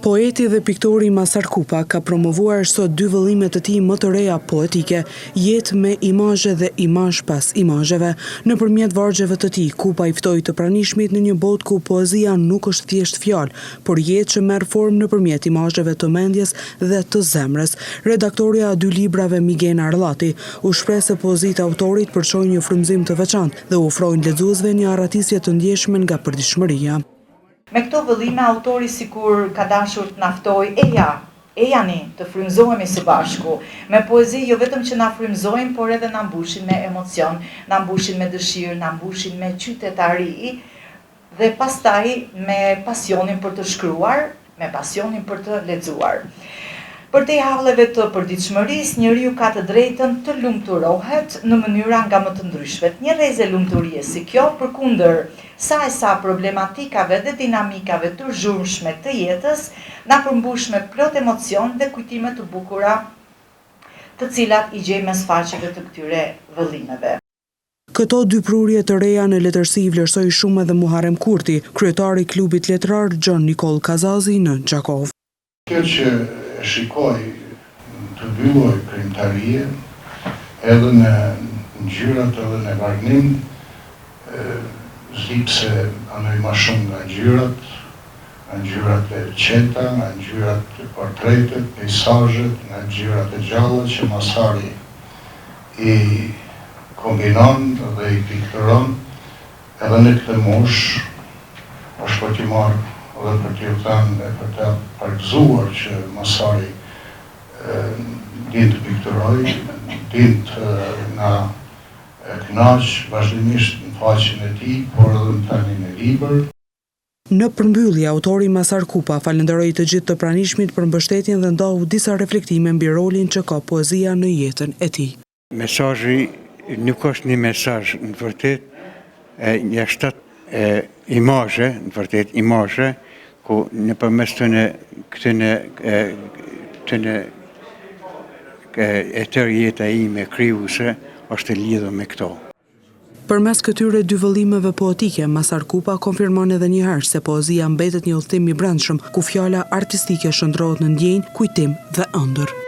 Poeti dhe piktori Masar Kupa ka promovuar sot dy vëllimet e tij më të reja poetike, jetë me imazhe dhe imazh pas imazheve. Nëpërmjet vargjeve të tij, Kupa i ftoi të pranishmit në një botë ku poezia nuk është thjesht fjalë, por jetë që merr formë nëpërmjet imazheve të mendjes dhe të zemrës. Redaktorja e dy librave Migena Arllati u shpreh se poezitë e autorit përçojnë një frymëzim të veçantë dhe ofrojnë lexuesve një arratisje të ndjeshme nga përditshmëria. Me këto vëllime, autori sikur ka dashur të na ftojë, ejani të frymëzohemi së bashku. Me poezi jo vetëm që na frymëzojnë, por edhe na mbushin me emocion, na mbushin me dëshirë, na mbushin me qytetari dhe pastaj me pasionin për të shkruar, me pasionin për të lexuar. Përtej halleve të përditshmërisë, njeriu ka të drejtën të lumturohet në mënyra nga më të ndryshmet. Një rrezë lumturie si kjo, përkundër sa problematikave dhe dinamikave të zhurmshme të jetës, na përmbush me plot emocion dhe kujtime të bukura, të cilat i gjej mes faqeve të këtyre vëllimeve. Këto dy prurje të reja në letërsi i vlerësoi shumë edhe Muharrem Kurti, kryetari i klubit letrar John Nicol Kazazi në Gjakov. Kjo që shikoj të mbylloj krimtarie edhe në ngjyrat edhe në vargnim, zip se anoj ma shumë nga ngjyrat e qeta, nga ngjyrat e portretet, pejsazhet, nga ngjyrat e gjalla që Masari i kombinon dhe i pikturon, edhe në këtë mosh është për t'i marrë dhe për t'ju thënë e për t'a pargëzuar që Masari din të pikturoj, din të na kënaq vazhdimisht në faqen e tij, por edhe në tanin e libër. Në përmbyllje, autori Masar Kupa falenderoi të gjithë të pranishmit për mbështetjen dhe ndohu disa reflektime mbi rolin që ka poezia në jetën e tij. Mesazhi nuk është një mesazh në të vërtetë jashtat imazhe, në të vërtetë imazhe, ku nëpërmes këtyne e tërë jeta ime krijuese është e lidhur me këto. Përmes këtyre dy vëllimeve poetike, Masar Kupa konfirmon edhe një herë se poezia mbetet një udhëtim i brendshëm, ku fjala artistike shndrohet në ndjenjë, kujtim dhe ëndër.